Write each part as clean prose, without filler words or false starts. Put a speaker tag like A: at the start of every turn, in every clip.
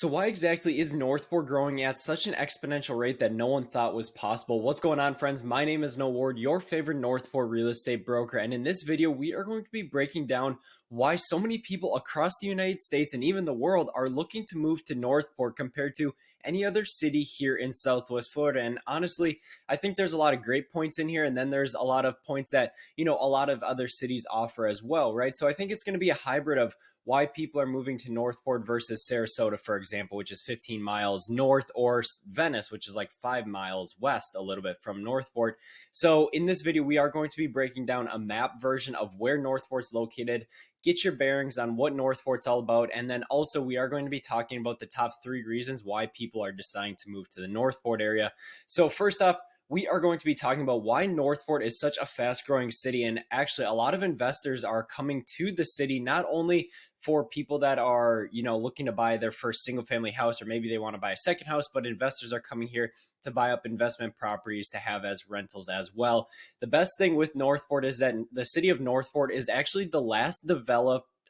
A: So why exactly is Northport growing at such an exponential rate that no one thought was possible? What's going on, friends? My name is Noah Ward, your favorite Northport real estate broker. And in this video, we are going to be breaking down why so many people across the United States and even the world are looking to move to Northport compared to any other city here in Southwest Florida. And honestly, I think there's a lot of great points in here. And then there's a lot of points that, a lot of other cities offer as well, right? So I think it's going to be a hybrid of why people are moving to Northport versus Sarasota, for example, which is 15 miles north, or Venice, which is like 5 miles west, a little bit from Northport. So in this video, we are going to be breaking down a map version of where Northport's located, get your bearings on what Northport's all about, and then also we are going to be talking about the top 3 reasons why people are deciding to move to the Northport area. So first off, we are going to be talking about why Northport is such a fast growing city. And actually, a lot of investors are coming to the city, not only for people that are, looking to buy their first single family house, or maybe they want to buy a second house, but investors are coming here to buy up investment properties to have as rentals as well. The best thing with Northport is that the city of Northport is actually the last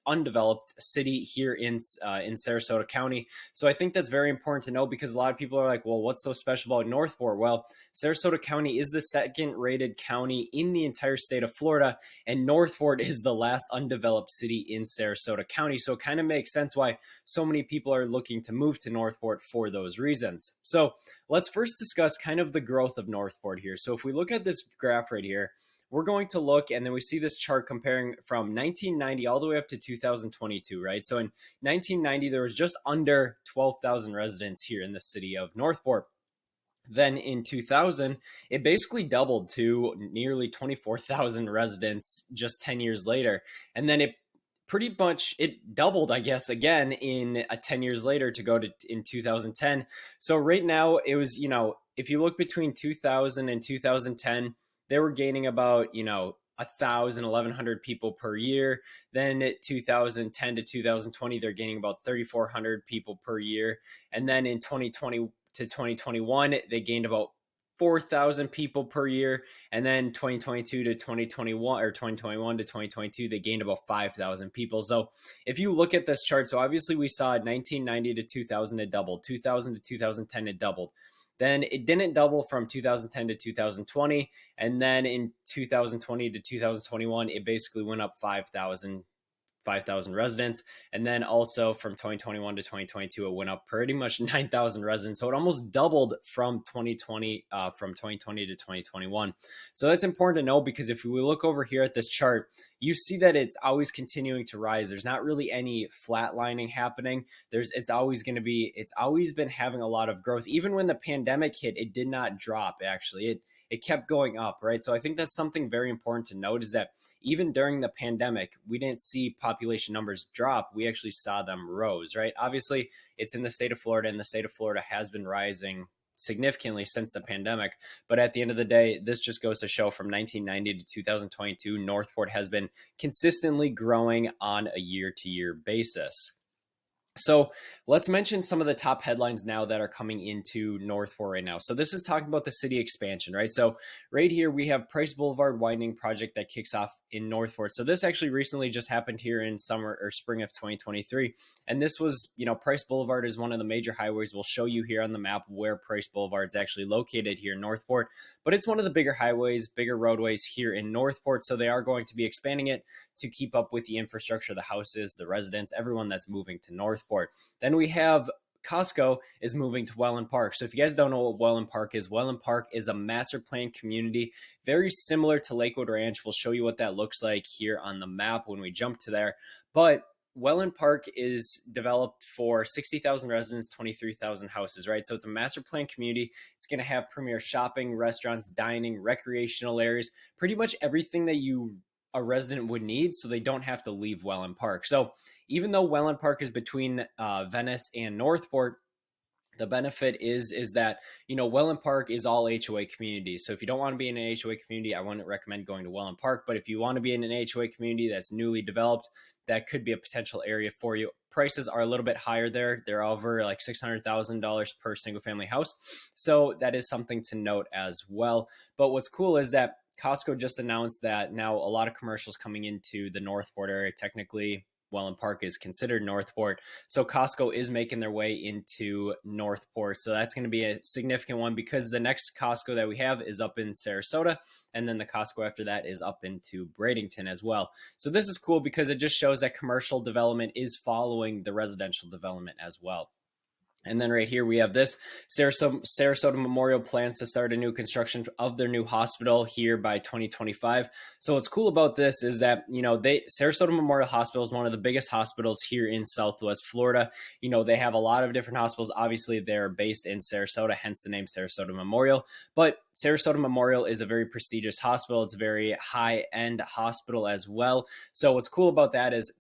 A: undeveloped city here in Sarasota County. So I think that's very important to know, because a lot of people are like, well, what's so special about Northport? Well, Sarasota County is the second rated county in the entire state of Florida, and Northport is the last undeveloped city in Sarasota County. So it kind of makes sense why so many people are looking to move to Northport for those reasons. So let's first discuss kind of the growth of Northport here. So if we look at this graph right here, we're going to look, and then we see this chart comparing from 1990 all the way up to 2022, right? So in 1990, there was just under 12,000 residents here in the city of Northport. Then in 2000, it basically doubled to nearly 24,000 residents just 10 years later. And then it doubled, I guess, again in 10 years later to go to in 2010. So right now it was, if you look between 2000 and 2010, they were gaining about, 1,100 people per year. Then at 2010 to 2020, they're gaining about 3,400 people per year. And then in 2020 to 2021, they gained about 4,000 people per year. And then 2022 to 2021, or 2021 to 2022, they gained about 5,000 people. So if you look at this chart, so obviously we saw 1990 to 2000, it doubled. 2000 to 2010, it doubled. Then it didn't double from 2010 to 2020. And then in 2020 to 2021, it basically went up 5,000 residents. And then also from 2021 to 2022, it went up pretty much 9,000 residents. So it almost doubled from 2020 to 2021. So that's important to know, because if we look over here at this chart, you see that it's always continuing to rise. There's not really any flatlining happening. It's always been having a lot of growth. Even when the pandemic hit, it did not drop. Actually, it kept going up, right? So I think that's something very important to note, is that even during the pandemic, we didn't see population numbers drop. We actually saw them rose, right? Obviously, it's in the state of Florida, and the state of Florida has been rising significantly since the pandemic. But at the end of the day, this just goes to show from 1990 to 2022, Northport has been consistently growing on a year-to-year basis. So let's mention some of the top headlines now that are coming into Northport right now. So this is talking about the city expansion, right? So right here, we have Price Boulevard widening project that kicks off in Northport. So this actually recently just happened here in summer or spring of 2023. And this was, Price Boulevard is one of the major highways. We'll show you here on the map where Price Boulevard is actually located here in Northport. But it's one of the bigger highways, bigger roadways here in Northport. So they are going to be expanding it to keep up with the infrastructure, the houses, the residents, everyone that's moving to Northport. Then we have Costco is moving to Wellen Park. So if you guys don't know what Wellen Park is a master plan community, very similar to Lakewood Ranch. We'll show you what that looks like here on the map when we jump to there. But Wellen Park is developed for 60,000 residents, 23,000 houses, right? So it's a master plan community. It's going to have premier shopping, restaurants, dining, recreational areas, pretty much everything that a resident would need, so they don't have to leave Wellen Park. So even though Wellen Park is between Venice and Northport, the benefit is that, Wellen Park is all HOA communities. So if you don't want to be in an HOA community, I wouldn't recommend going to Wellen Park. But if you want to be in an HOA community that's newly developed, that could be a potential area for you. Prices are a little bit higher there. They're over like $600,000 per single family house. So that is something to note as well. But what's cool is that Costco just announced that now a lot of commercials coming into the Northport area. Technically, Wellen Park is considered Northport. So Costco is making their way into Northport. So that's going to be a significant one because the next Costco that we have is up in Sarasota. And then the Costco after that is up into Bradenton as well. So this is cool because it just shows that commercial development is following the residential development as well. And then right here we have this Sarasota Memorial plans to start a new construction of their new hospital here by 2025. So what's cool about this is that, Sarasota Memorial Hospital is one of the biggest hospitals here in Southwest Florida. They have a lot of different hospitals. Obviously, they're based in Sarasota, hence the name Sarasota Memorial. But Sarasota Memorial is a very prestigious hospital. It's a very high-end hospital as well. So what's cool about that is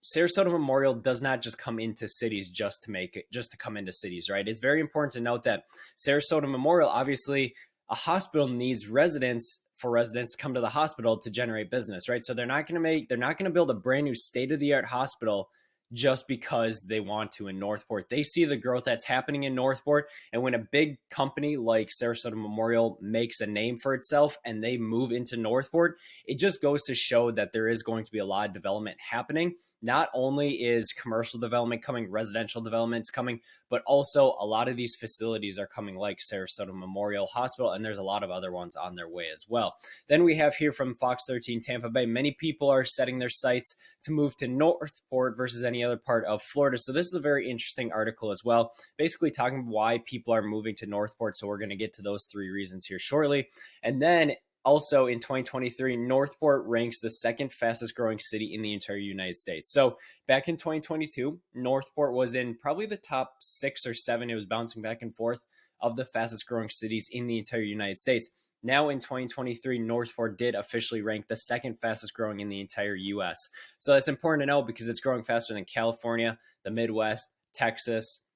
A: Sarasota Memorial does not just come into cities just to come into cities, right? It's very important to note that Sarasota Memorial, obviously, a hospital needs residents to come to the hospital to generate business, right? So they're not going to build a brand new state-of-the-art hospital just because they want to in Northport. They see the growth that's happening in Northport. And when a big company like Sarasota Memorial makes a name for itself and they move into Northport, it just goes to show that there is going to be a lot of development happening. Not only is commercial development coming, residential development's coming, but also a lot of these facilities are coming like Sarasota Memorial Hospital, and there's a lot of other ones on their way as well. Then we have here from Fox 13 Tampa Bay, many people are setting their sights to move to Northport versus any other part of Florida. So this is a very interesting article as well, basically talking about why people are moving to Northport. So we're going to get to those three reasons here shortly. And then also in 2023, Northport ranks the second fastest growing city in the entire United States. So back in 2022, Northport was in probably the top 6 or 7. It was bouncing back and forth of the fastest growing cities in the entire United States. Now in 2023, Northport did officially rank the second fastest growing in the entire US. So that's important to know because it's growing faster than California, the Midwest, Texas,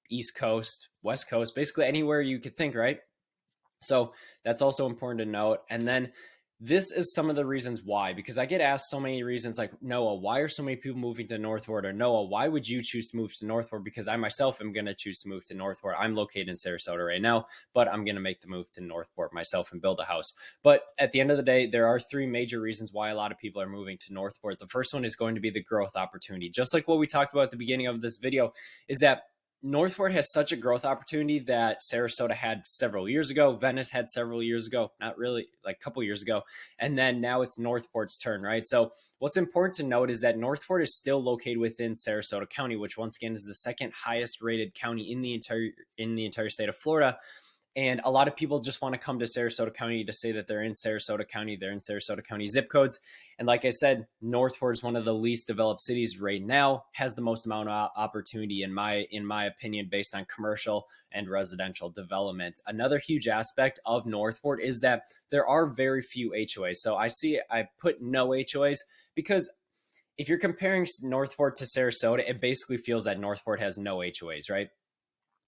A: East Coast, West Coast, basically anywhere you could think, right? So that's also important to note. And then this is some of the reasons why, because I get asked so many reasons like, Noah, why are so many people moving to Northport? Or Noah, why would you choose to move to Northport? Because I myself am going to choose to move to Northport. I'm located in Sarasota right now, but I'm going to make the move to Northport myself and build a house. But at the end of the day, there are 3 major reasons why a lot of people are moving to Northport. The first one is going to be the growth opportunity. Just like what we talked about at the beginning of this video, is that Northport has such a growth opportunity that Sarasota had several years ago. Venice had several years ago, not really, like a couple years ago. And then now it's Northport's turn, right? So what's important to note is that Northport is still located within Sarasota County, which once again is the second highest rated county in the entire state of Florida. And a lot of people just want to come to Sarasota County to say that they're in Sarasota County. They're in Sarasota County zip codes. And like I said, Northport is one of the least developed cities right now, has the most amount of opportunity in my opinion, based on commercial and residential development. Another huge aspect of Northport is that there are very few HOAs. So I put no HOAs because if you're comparing Northport to Sarasota, it basically feels that Northport has no HOAs, right?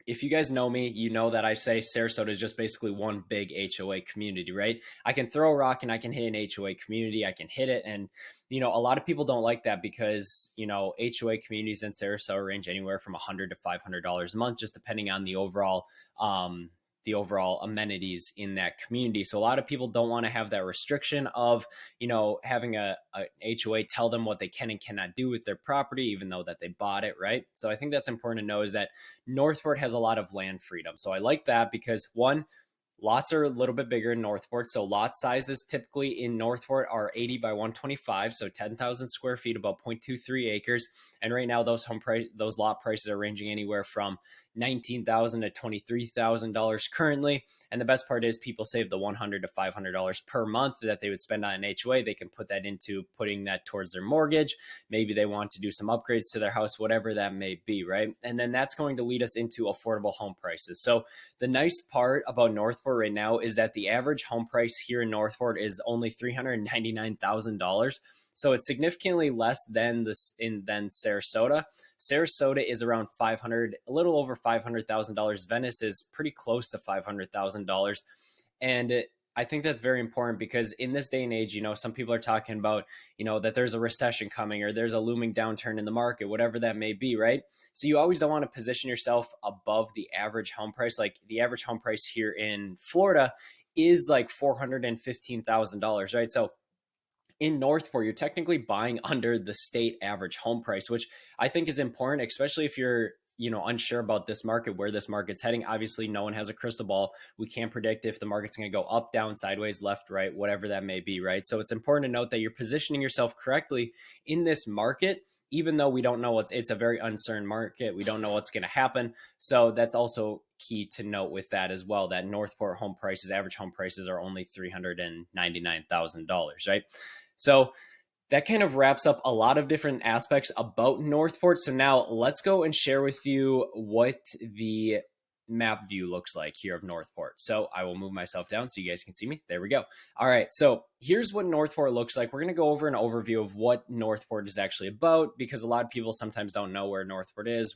A: If you guys know me, you know that I say Sarasota is just basically one big HOA community, right? I can throw a rock and I can hit an HOA community. I can hit it. And, a lot of people don't like that because, HOA communities in Sarasota range anywhere from $100 to $500 a month, just depending on the overall amenities in that community. So a lot of people don't want to have that restriction of, having a HOA tell them what they can and cannot do with their property, even though that they bought it, right? So I think that's important to know is that Northport has a lot of land freedom. So I like that because one, lots are a little bit bigger in Northport. So lot sizes typically in Northport are 80 by 125. So 10,000 square feet, about 0.23 acres. And right now those lot prices are ranging anywhere from $19,000 to $23,000 currently. And the best part is people save the $100 to $500 per month that they would spend on an HOA. They can put that into putting that towards their mortgage. Maybe they want to do some upgrades to their house, whatever that may be, right? And then that's going to lead us into affordable home prices. So the nice part about Northport right now is that the average home price here in Northport is only $399,000. So it's significantly less than Sarasota. Sarasota is around a little over $500,000. Venice is pretty close to $500,000. And I think that's very important because in this day and age, some people are talking about, that there's a recession coming or there's a looming downturn in the market, whatever that may be, right? So you always don't want to position yourself above the average home price. Like the average home price here in Florida is like $415,000, right? So in Northport, you're technically buying under the state average home price, which I think is important, especially if you're unsure about this market, where this market's heading. Obviously, no one has a crystal ball. We can't predict if the market's going to go up, down, sideways, left, right, whatever that may be, right? So it's important to note that you're positioning yourself correctly in this market, even though we don't know it's a very uncertain market. We don't know what's going to happen. So that's also key to note with that as well, that Northport home prices, average home prices, are only $399,000, right? So that kind of wraps up a lot of different aspects about Northport. So now let's go and share with you what the map view looks like here of Northport. So I will move myself down so you guys can see me. There we go. All right. So here's what Northport looks like. We're going to go over an overview of what Northport is actually about, because a lot of people sometimes don't know where Northport is,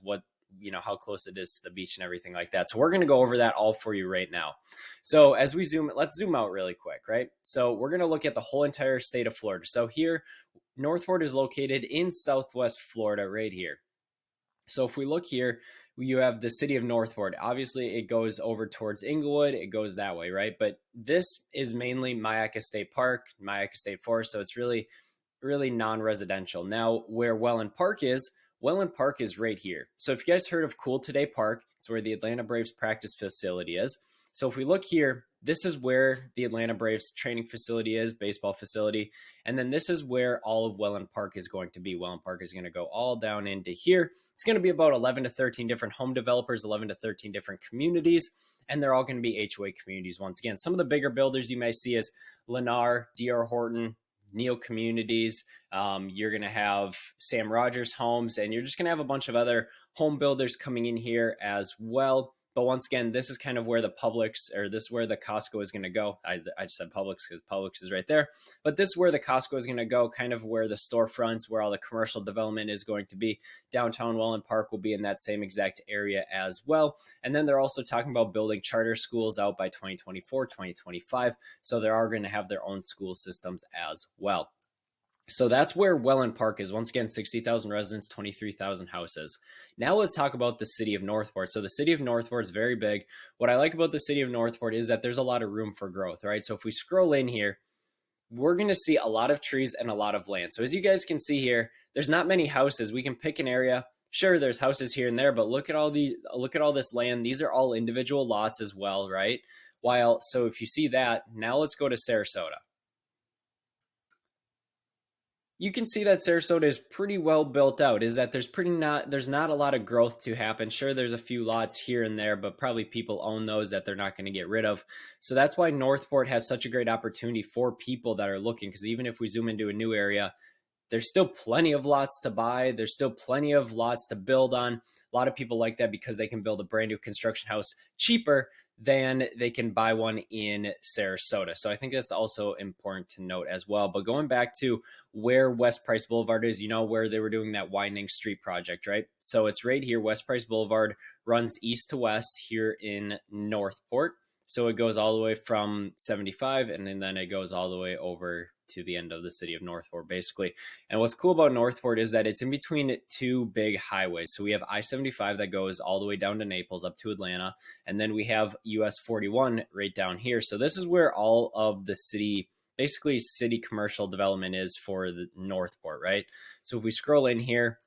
A: how close it is to the beach and everything like that. So we're going to go over that all for you right now. So as we let's zoom out really quick, right? So we're going to look at the whole entire state of Florida. So here, Northport is located in Southwest Florida right here. So if we look here, you have the city of Northport. Obviously, it goes over towards Inglewood. It goes that way, right? But this is mainly Myakka State Park, Myakka State Forest. So it's really, really non-residential. Now, where Wellen Park is right here. So if you guys heard of Cool Today Park, it's where the Atlanta Braves practice facility is. So if we look here, this is where the Atlanta Braves training facility is, baseball facility. And then this is where all of Wellen Park is going to be. Wellen Park is going to go all down into here. It's going to be about 11 to 13 different home developers, 11 to 13 different communities, and they're all going to be HOA communities once again. Some of the bigger builders you may see is Lennar, D.R. Horton, Neal Communities. You're going to have Sam Rogers Homes, and you're just going to have a bunch of other home builders coming in here as well. But once again, this is kind of where the Publix, or this is where the Costco is going to go. I just said Publix because Publix is right there. But this is where the Costco is going to go, kind of where the storefronts, where all the commercial development is going to be. Downtown Wellen Park will be in that same exact area as well. And then they're also talking about building charter schools out by 2024, 2025. So they are going to have their own school systems as well. So that's where Wellen Park is. Once again, 60,000 residents, 23,000 houses. Now let's talk about the city of Northport. So the city of Northport is very big. What I like about the city of Northport is that there's a lot of room for growth, right? So if we scroll in here, we're going to see a lot of trees and a lot of land. So as you guys can see here, there's not many houses. We can pick an area. Sure, there's houses here and there, but look at all this land. These are all individual lots as well, right? So if you see that, now let's go to Sarasota. You can see that Sarasota is pretty well built out, is that there's not a lot of growth to happen. Sure, there's a few lots here and there, but probably people own those that they're not going to get rid of. So that's why Northport has such a great opportunity for people that are looking, because even if we zoom into a new area, there's still plenty of lots to buy. There's still plenty of lots to build on. A lot of people like that because they can build a brand new construction house cheaper than they can buy one in Sarasota. So I think that's also important to note as well. But going back to where West Price Boulevard is, where they were doing that widening street project, right? So it's right here. West Price Boulevard runs east to west here in Northport. So it goes all the way from 75, and then it goes all the way over to the end of the city of Northport, basically. And what's cool about Northport is that it's in between two big highways. So we have I-75 that goes all the way down to Naples up to Atlanta, and then we have US 41 right down here. So this is where all of the city commercial development is for the Northport, right? So if we scroll in here,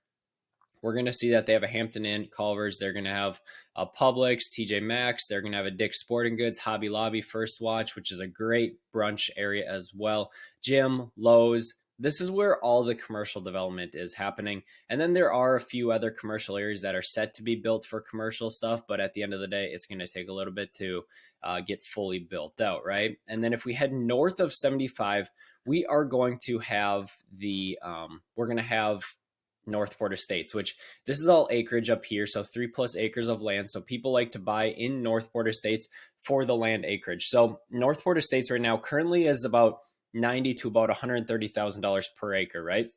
A: we're going to see that they have a Hampton Inn, Culver's. They're going to have a Publix, TJ Maxx. They're going to have a Dick's Sporting Goods, Hobby Lobby, First Watch, which is a great brunch area as well. Gym, Lowe's. This is where all the commercial development is happening. And then there are a few other commercial areas that are set to be built for commercial stuff. But at the end of the day, it's going to take a little bit to get fully built out, right? And then if we head north of 75, we are going to have Northport Estates, which this is all acreage up here. So 3+ acres of land. So people like to buy in Northport Estates for the land acreage. So Northport Estates right now currently is about $90,000 to about $130,000 per acre, right?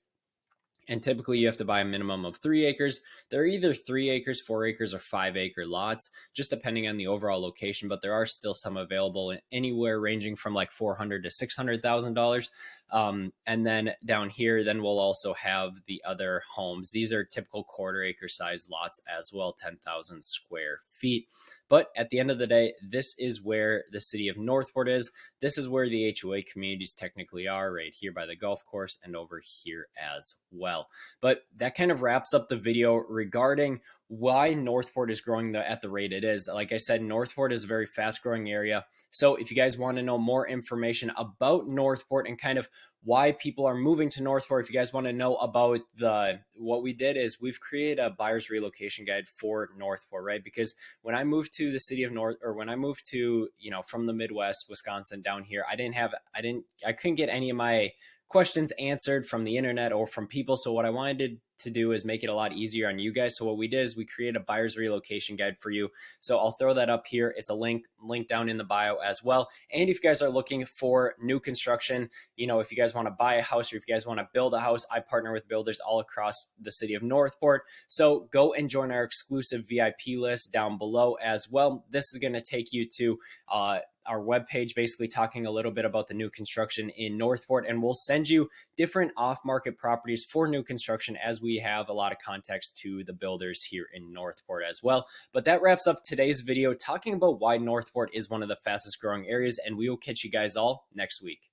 A: And typically you have to buy a minimum of 3 acres. They're either 3 acres, 4 acres, or 5 acre lots, just depending on the overall location. But there are still some available anywhere ranging from like $400,000 to $600,000. And then down here, then we'll also have the other homes. These are typical quarter-acre size lots as well, 10,000 square feet. But at the end of the day, this is where the city of Northport is. This is where the HOA communities technically are, right here by the golf course and over here as well. But that kind of wraps up the video regarding why Northport is growing at the rate it is. Like I said, Northport is a very fast growing area. So if you guys want to know more information about Northport and kind of why people are moving to Northport, if you guys want to know about what we did is we've created a buyer's relocation guide for Northport, right? Because when I moved to the city of when I moved to, from the Midwest, Wisconsin down here, I couldn't get any of my questions answered from the internet or from people. So what I wanted to do is make it a lot easier on you guys. So what we did is we created a buyer's relocation guide for you. So I'll throw that up here. It's a link down in the bio as well. And if you guys are looking for new construction, if you guys want to buy a house or if you guys want to build a house, I partner with builders all across the city of Northport. So go and join our exclusive VIP list down below as well. This is going to take you to our webpage, basically talking a little bit about the new construction in Northport, and we'll send you different off-market properties for new construction as we have a lot of context to the builders here in Northport as well. But that wraps up today's video talking about why Northport is one of the fastest growing areas, and we will catch you guys all next week.